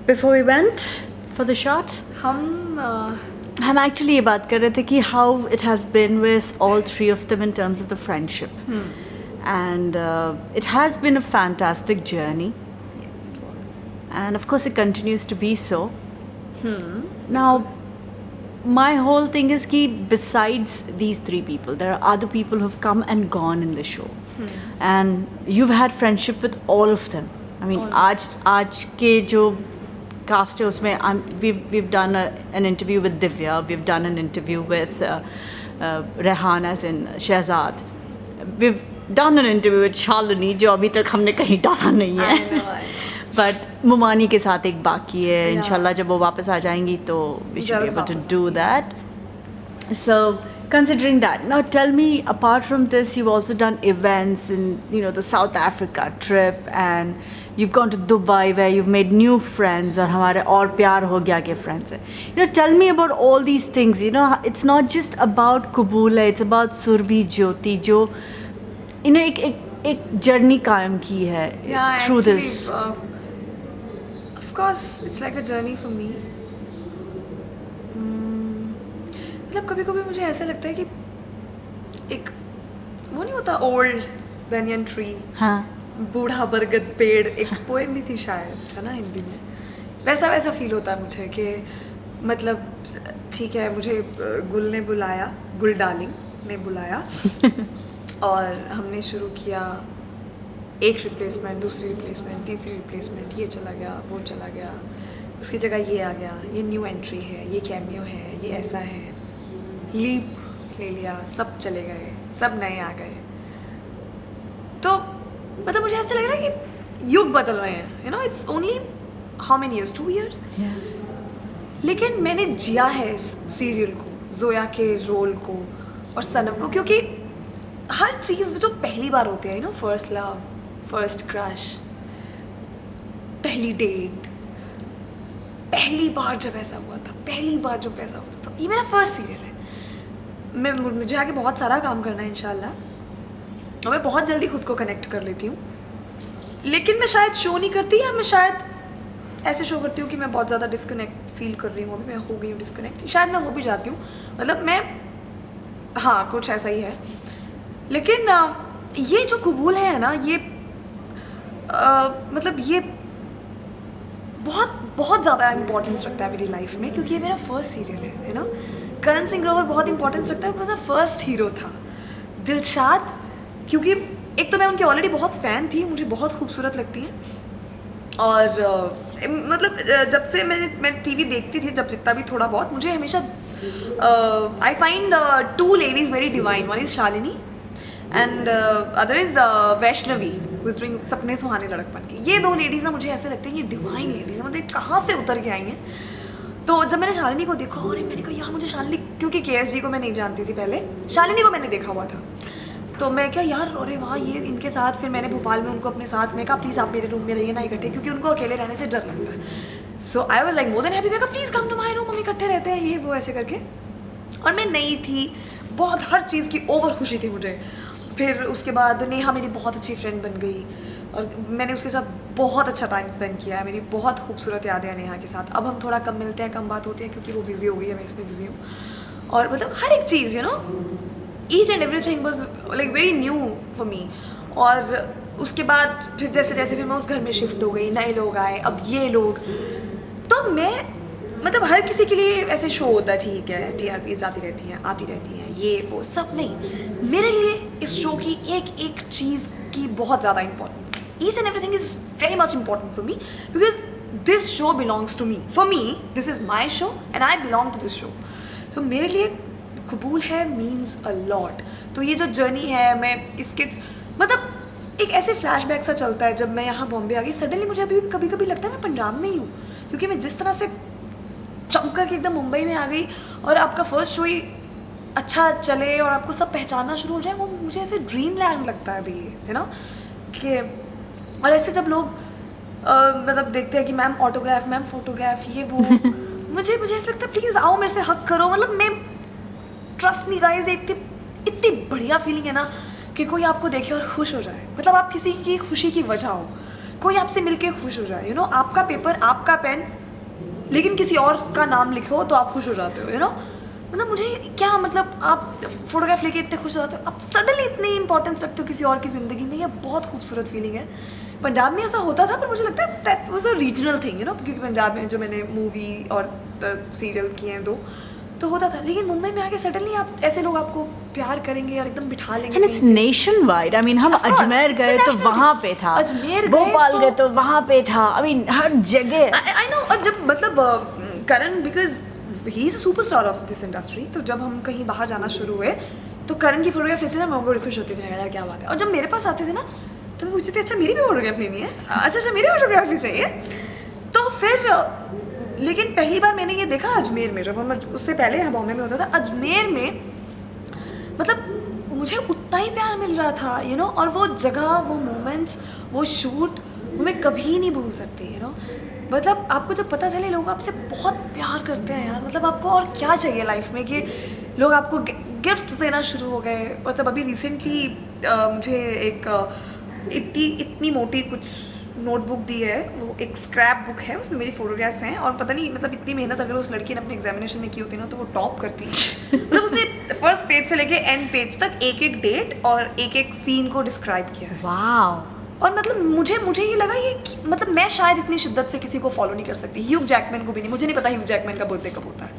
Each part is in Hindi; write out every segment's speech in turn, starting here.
Before we went for the shot, हम एक्चुअली ये बात कर रहे थे कि how it has been with all three of them in terms of the friendship and it has been a fantastic journey and of course it continues to be so. Now my whole thing is ki besides these three people there are other people who've come and gone in the show, and you've had friendship with all of them. I mean aaj ke jo cast hai usme we've done an interview with Divya, we've done an interview with Rehan as in Shehzad, we've done an interview with Shalini jo abhi tak humne kahin डाला नहीं है. बट मुमानी के साथ एक बाकी है. इंशाल्लाह जब वो वापस आ जाएंगी तो we should be able to do that. So considering that, now tell me, apart from this you've also done events in, you know, the South Africa trip, and you've gone to Dubai where you've made new friends और हमारे और प्यार हो गया के friends हैं. You know, tell me about all these things. You know, it's not just about Qubool, it's about Surbhi Jyoti जो you know एक जर्नी कायम की है through this. Of course, it's like a journey for me. मतलब कभी कभी मुझे ऐसा लगता है कि एक वो नहीं होता ओल्ड बेनियन ट्री, हाँ, बूढ़ा बरगद पेड़, एक पोएम भी थी शायद, है ना हिंदी में, वैसा फील होता है मुझे कि मतलब ठीक है मुझे गुल ने बुलाया, गुल डार्लिंग ने बुलाया और हमने शुरू किया एक रिप्लेसमेंट, दूसरी रिप्लेसमेंट, तीसरी रिप्लेसमेंट, ये चला गया, वो चला गया, उसकी जगह ये आ गया, ये न्यू एंट्री है, ये कैमियो है, ये ऐसा है, लीप ले लिया, सब चले गए, सब नए आ गए. तो मतलब मुझे ऐसा लग रहा है कि युग बदल रहे हैं. You know, it's only how many years, 2 years, लेकिन मैंने जिया है इस सीरियल को, जोया के रोल को और सनम को, क्योंकि हर चीज़ जो पहली बार होती है, you know, first love, first crush, पहली डेट, पहली बार जब ऐसा हुआ था, पहली बार जब ऐसा हुआ था, तो ये मेरा फर्स्ट सीरियल है. मुझे आगे बहुत सारा काम करना है इंशाल्लाह, और मैं बहुत जल्दी खुद को कनेक्ट कर लेती हूँ. लेकिन मैं शायद शो नहीं करती, या मैं शायद ऐसे शो करती हूँ कि मैं बहुत ज़्यादा डिस्कनेक्ट फील कर रही हूँ. अभी मैं हो गई हूँ डिस्कनेक्ट, शायद मैं हो भी जाती हूँ, मतलब मैं, हाँ कुछ ऐसा ही है. लेकिन ये जो कबूल है ना, ये मतलब ये बहुत बहुत ज़्यादा इम्पोर्टेंस रखता है मेरी लाइफ में, क्योंकि ये मेरा फर्स्ट सीरियल है ना. करण सिंह ग्रोवर बहुत इंपॉर्टेंस रखता है, मेरा फर्स्ट हीरो था. दिलशाद, क्योंकि एक तो मैं उनकी ऑलरेडी बहुत फ़ैन थी, मुझे बहुत खूबसूरत लगती हैं, और मतलब जब से मैं टीवी देखती थी, जब जितना भी थोड़ा बहुत, मुझे हमेशा I find 2 ladies very divine. One is Shalini and other is Vaishnavi who is doing सपने सुहाने लड़कपन की. ये 2 लेडीज़ ना मुझे ऐसे लगते हैं ये डिवाइन लेडीज़ हैं, मतलब कहाँ से उतर के आई हैं. तो जब मैंने शालिनी को देखा, और मैंने कहा यार मुझे शालिनी, क्योंकि KSG को मैं नहीं जानती थी पहले, शालिनी को मैंने देखा हुआ था, तो मैं क्या यार अरे वाह ये इनके साथ. फिर मैंने भोपाल में उनको अपने साथ में कहा प्लीज़ आप मेरे रूम में रहिए ना इकट्ठे, क्योंकि उनको अकेले रहने से डर लगता है. So I was like more than happy. मैं कहा please come to my room, हम इकट्ठे रहते हैं, ये वो ऐसे करके. और मैं नई थी, बहुत हर चीज़ की ओवर खुशी थी मुझे. फिर उसके बाद नेहा मेरी बहुत अच्छी फ्रेंड बन गई, और मैंने उसके साथ बहुत अच्छा टाइम स्पेंड किया है. मेरी बहुत खूबसूरत यादें हैं नेहा के साथ. अब हम थोड़ा कम मिलते हैं, कम बात होती है, क्योंकि वो बिज़ी हो गई है, मैं इसमें बिज़ी हूँ. और मतलब हर एक चीज़, you know, each and everything was like very new for me. और उसके बाद फिर जैसे जैसे फिर मैं उस घर में शिफ्ट हो गई, नए लोग आए, अब ये लोग, तो मैं मतलब हर किसी के लिए ऐसे शो होता है, ठीक है TRP जाती रहती हैं, आती रहती हैं, ये वो सब नहीं. मेरे लिए इस शो की एक एक चीज़ की बहुत ज़्यादा importance. Each and everything is very much important for me, because this show belongs to me. For me this is my show and I belong to this show. तो मेरे लिए कबूल है मीन्स अ लॉट. तो ये जो जर्नी है, मैं इसके मतलब एक ऐसे फ्लैशबैक सा चलता है. जब मैं यहाँ बॉम्बे आ गई, सडनली मुझे अभी भी कभी कभी लगता है मैं पंजाब में ही हूँ, क्योंकि मैं जिस तरह से चमक कर के एकदम मुंबई में आ गई, और आपका फर्स्ट शो ही अच्छा चले और आपको सब पहचानना शुरू हो जाए, वो मुझे ऐसे ड्रीम लैंड लगता है अभी, है ना. कि और ऐसे जब लोग मतलब देखते हैं कि मैम ऑटोग्राफ, मैम फोटोग्राफ, ये वो मुझे ऐसा लगता है प्लीज़ आओ मेरे से हक करो. मतलब मैं, ट्रस्ट मी गाइज, इतनी बढ़िया फीलिंग है ना कि कोई आपको देखे और खुश हो जाए. मतलब आप किसी की खुशी की वजह हो. कोई आपसे मिलके खुश हो जाए, आपका पेपर, आपका पेन, लेकिन किसी और का नाम लिखो तो आप खुश हो जाते हो, मतलब मुझे क्या, मतलब आप फोटोग्राफ लेके इतने खुश हो जाते हो, आप सडनली इतनी इंपॉर्टेंस रखते हो किसी और की ज़िंदगी में, ये बहुत खूबसूरत फीलिंग है। पंजाब में ऐसा होता था, पर मुझे लगता है that was a regional thing, क्योंकि पंजाब में जो मैंने मूवी और सीरियल किए हैं तो होता था, लेकिन मुंबई में आके सडनली आप ऐसे लोग आपको प्यार करेंगे और एकदम बिठा लेंगे। And it's nationwide. I mean, हम अजमेर गए तो वहाँ पे था, अजमेर भोपाल गए तो वहाँ पे था, I mean हर जगह। I know, और जब मतलब Karan, because he is a superstar of this industry, तो जब हम कहीं बाहर जाना शुरू हुए तो करण की फोटोग्राफ लेते थे, मैं बड़ी खुश होती थी, यार क्या बात है। और जब मेरे पास आते थे ना तो मैं पूछती थी, अच्छा मेरी भी फोटोग्राफ लेनी है, अच्छा मेरी फोटोग्राफ भी चाहिए। तो फिर लेकिन पहली बार मैंने ये देखा अजमेर में, जब हम, उससे पहले यहाँ बॉम्बे में होता था, अजमेर में मतलब मुझे उतना ही प्यार मिल रहा था, और वो जगह, वो मोमेंट्स, वो शूट मैं कभी नहीं भूल सकती, मतलब आपको जब पता चले लोग आपसे बहुत प्यार करते हैं यार, मतलब आपको और क्या चाहिए लाइफ में कि लोग आपको गिफ्ट देना शुरू हो गए। मतलब अभी रिसेंटली मुझे एक इतनी मोटी कुछ नोटबुक दी है, वो एक स्क्रैप बुक है, उसमें मेरी फोटोग्राफ्स हैं, और पता नहीं मतलब इतनी मेहनत अगर उस लड़की ने अपने एग्जामिनेशन में की होती ना तो वो टॉप करती मतलब उसने फर्स्ट पेज से लेके एंड पेज तक एक एक डेट और एक एक सीन को डिस्क्राइब किया है। वाह। और मतलब मुझे ये लगा ये मतलब मैं शायद इतनी शिद्दत से किसी को फॉलो नहीं कर सकती, ह्यूग जैकमैन को भी नहीं, मुझे नहीं पता ह्यूग जैकमैन का बर्थडे कब होता है,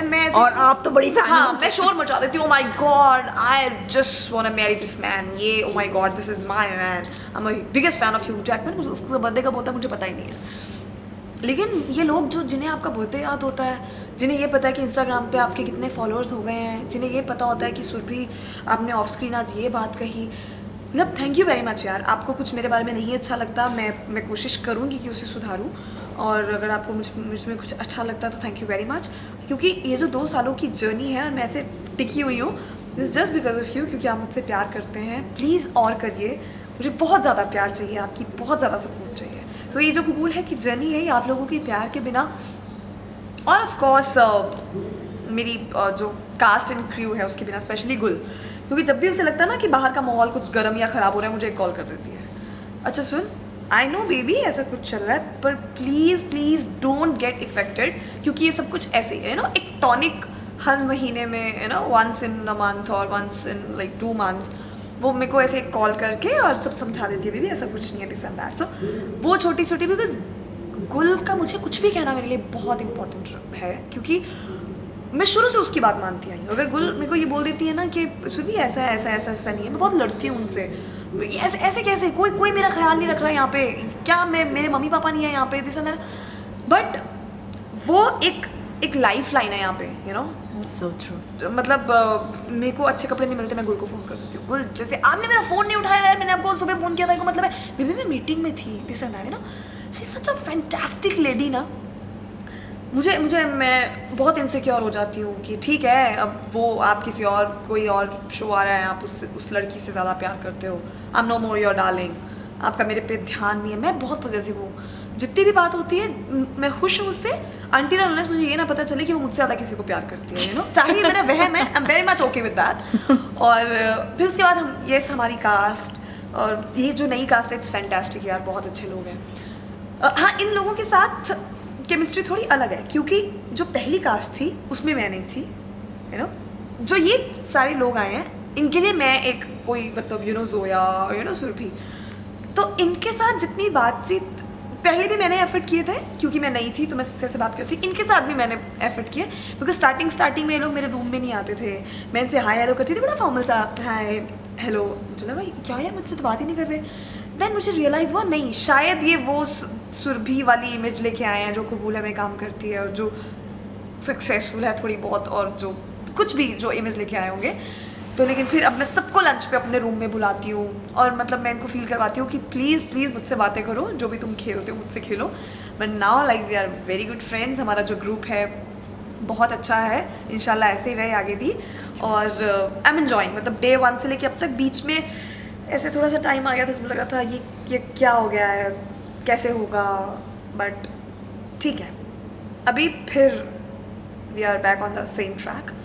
मैं और आप तो बड़ी फैन। हाँ, मैं शोर मचा देती हूँ, oh my god, I just wanna marry this man, ये oh my god, this is my man, I'm a biggest fan of Hugh Jackman। उसका बर्थडे कब होता है मुझे पता ही नहीं है, लेकिन ये लोग जो जिन्हें आपका बर्थडे याद होता है, जिन्हें ये पता है कि इंस्टाग्राम पे आपके कितने फॉलोअर्स हो गए हैं, जिन्हें ये पता होता है कि सुरभि आपने ऑफ स्क्रीन आज ये बात कही, मतलब थैंक यू वेरी मच यार। आपको कुछ मेरे बारे में नहीं अच्छा लगता, मैं कोशिश करूँगी कि उसे सुधारूँ, और अगर आपको मुझ में कुछ अच्छा लगता है तो थैंक यू वेरी मच, क्योंकि ये जो 2 सालों की जर्नी है और मैं ऐसे टिकी हुई हूँ, this just because of you, क्योंकि आप मुझसे प्यार करते हैं। प्लीज़ और करिए, मुझे बहुत ज़्यादा प्यार चाहिए, आपकी बहुत ज़्यादा सपोर्ट चाहिए। तो ये जो कबूल है कि जर्नी है, ये आप लोगों के प्यार के बिना, और ऑफ कोर्स मेरी जो कास्ट एंड क्रू है उसके बिना, स्पेशली गुल, क्योंकि जब भी उसे लगता है ना कि बाहर का माहौल कुछ गर्म या ख़राब हो रहा है, मुझे एक कॉल कर देती है, अच्छा सुन, आई नो बेबी ऐसा कुछ चल रहा है, पर प्लीज़ डोंट गेट इफेक्टेड, क्योंकि ये सब कुछ ऐसे ही है, एक टॉनिक हर महीने में, वंस इन अ मंथ और वंस इन लाइक 2 months, वो मेरे को ऐसे कॉल करके और सब समझा देती है, बेबी ऐसा कुछ नहीं है, दिस एंड दैट। सो वो छोटी बिकॉज गुल का मुझे कुछ भी कहना मेरे लिए बहुत इंपॉर्टेंट है, क्योंकि मैं शुरू से उसकी बात मानती आई हूँ। अगर गुल मेरे को ये बोल देती है ना कि सुबह ऐसा नहीं है, मैं बहुत लड़ती हूँ उनसे, ऐसे कैसे, कोई मेरा ख्याल नहीं रख रहा है यहाँ पे, क्या मेरे मम्मी पापा नहीं है यहाँ पे, दिस एंड दैट, बट वो एक लाइफ लाइन है यहाँ पे, So true। मतलब मेरे को अच्छे कपड़े नहीं मिलते, मैं गुल को फ़ोन कर देती हूँ, गुल जैसे आपने मेरा फ़ोन नहीं उठाया यार, मैंने आपको सुबह फ़ोन किया था, मतलब है बेबी मैं मीटिंग में थी, this and that, she is such a fantastic lady ना। मुझे मैं बहुत इनसिक्योर हो जाती हूँ कि ठीक है, अब वो आप किसी और कोई और शो आ रहा है, आप उस लड़की से ज़्यादा प्यार करते हो, I am no more your darling, आपका मेरे पे ध्यान नहीं है। मैं बहुत पॉजिटिव हूँ, जितनी भी बात होती है मैं खुश हूँ उससे, अनटिल अनलेस मुझे ये ना पता चले कि वो मुझसे ज़्यादा किसी को प्यार करती है, चाहे मेरा वहम है, I am very much okay with that. और फिर उसके बाद हम हमारी कास्ट, और ये जो नई कास्ट है, इट्स फैंटास्टिक यार, बहुत अच्छे लोग हैं। हाँ, इन लोगों के साथ केमिस्ट्री थोड़ी अलग है, क्योंकि जो पहली कास्ट थी उसमें मैं नहीं थी, जो ये सारे लोग आए हैं इनके लिए मैं एक कोई मतलब जोया सुरभि, तो इनके साथ जितनी बातचीत पहले भी मैंने एफर्ट किए थे, क्योंकि मैं नई थी तो मैं सबसे ऐसे बात करती थी, इनके साथ भी मैंने एफर्ट किए, क्योंकि स्टार्टिंग में ये लोग मेरे रूम में नहीं आते थे, मैं इनसे हाय हेलो करती थी, बड़ा फॉर्मल सा हाय हेलो, मुझे लगा क्या है मुझसे तो बात ही नहीं कर रहे। देन मुझे रियलाइज़ हुआ नहीं, शायद ये वो सुरभि वाली इमेज लेके आए हैं जो कबूल में काम करती है और जो सक्सेसफुल है थोड़ी बहुत, और जो कुछ भी जो इमेज लेके आए होंगे। तो लेकिन फिर अब मैं सबको लंच पे अपने रूम में बुलाती हूँ, और मतलब मैं इनको फील करवाती हूँ कि प्लीज़ मुझसे बातें करो, जो भी तुम खेलते हो मुझसे खेलो। But now like we are very good friends, हमारा जो ग्रुप है बहुत अच्छा है, इंशाल्लाह ऐसे ही रहे आगे भी। और आई एम एन्जॉइंग, मतलब डे 1 से लेके अब तक बीच में ऐसे थोड़ा सा टाइम आ गया था, मुझे लगा था ये क्या हो गया है, कैसे होगा, बट ठीक है, अभी फिर we are back on the same track,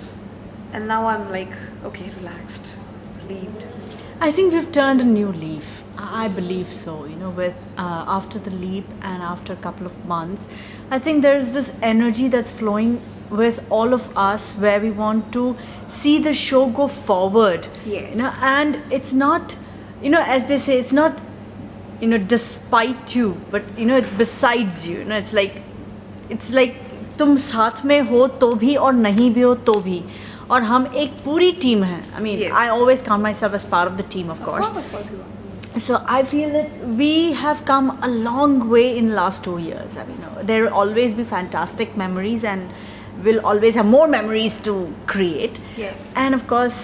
and now I'm like okay, relaxed, relieved. I think we've turned a new leaf. I believe so. With after the leap and after a couple of months, I think there is this energy that's flowing with all of us where we want to see the show go forward. Yes. And it's not, as they say, it's not, despite you, but it's besides you. It's like तुम साथ में हो तो भी और नहीं भी हो तो भी, और हम एक पूरी टीम है. I mean, Yes. I always count myself as part of the team, of course. Of course you are. So I feel that we have come a long way in the last 2 years. I mean, there will always be fantastic memories, and we'll always have more memories to create. Yes. And of course,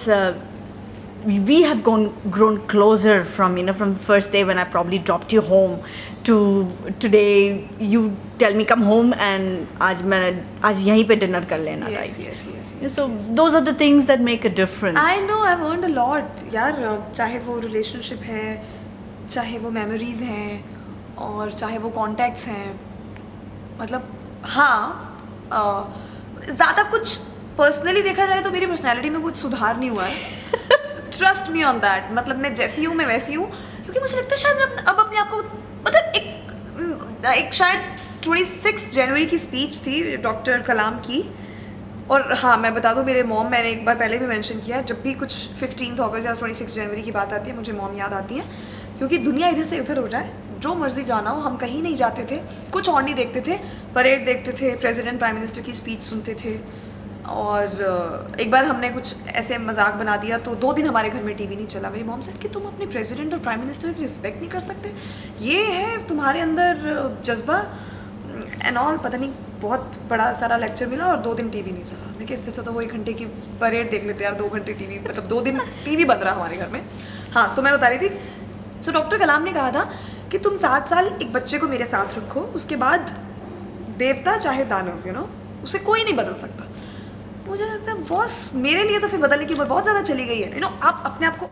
we have grown closer from from the first day when I probably dropped you home to today. You tell me come home and आज यहीं पे dinner कर लेना, Yes, right? yes, yes. So those are the things that make a difference. I know, I've earned a lot. यार, चाहे वो relationship है, चाहे वो memories हैं, और चाहे वो contacts हैं, मतलब हाँ, ज़्यादा कुछ personally देखा जाए तो मेरी personality में कुछ सुधार नहीं हुआ है. Trust me on that. मतलब मैं जैसी हूँ मैं वैसी हूँ, क्योंकि मुझे लगता है शायद मैं अब अपने आप को, मतलब एक शायद 26 जनवरी की स्पीच थी डॉक्टर कलाम की. और हाँ, मैं बता दूँ, मेरे मॉम, मैंने एक बार पहले भी मेंशन किया, जब भी कुछ 15 अगस्त या 26 जनवरी की बात आती है मुझे मॉम याद आती है, क्योंकि दुनिया इधर से उधर हो जाए, जो मर्जी जाना हो, हम कहीं नहीं जाते थे, कुछ और नहीं देखते थे, परेड देखते थे, प्रेसिडेंट प्राइम मिनिस्टर की स्पीच सुनते थे. और एक बार हमने कुछ ऐसे मजाक बना दिया तो 2 दिन हमारे घर में टीवी नहीं चला. मेरी मॉम से कि तुम अपने प्रेसिडेंट और प्राइम मिनिस्टर की रिस्पेक्ट नहीं कर सकते, ये है तुम्हारे अंदर जज्बा एंड ऑल. पता नहीं, बहुत बड़ा सारा लेक्चर मिला और 2 दिन टीवी नहीं चला. मैं कि इससे अच्छा तो वो 1 घंटे की परेड देख लेते यार, 2 घंटे टीवी, मतलब 2 दिन टीवी बंद रहा हमारे घर में. हाँ, तो मैं बता रही थी, सो डॉक्टर कलाम ने कहा था कि तुम 7 साल एक बच्चे को मेरे साथ रखो, उसके बाद देवता चाहे दानव, उसे कोई नहीं बदल सकता. मुझे लगता है बॉस, मेरे लिए तो फिर बदलने की उम्र बहुत ज़्यादा चली गई है. आप अपने आप को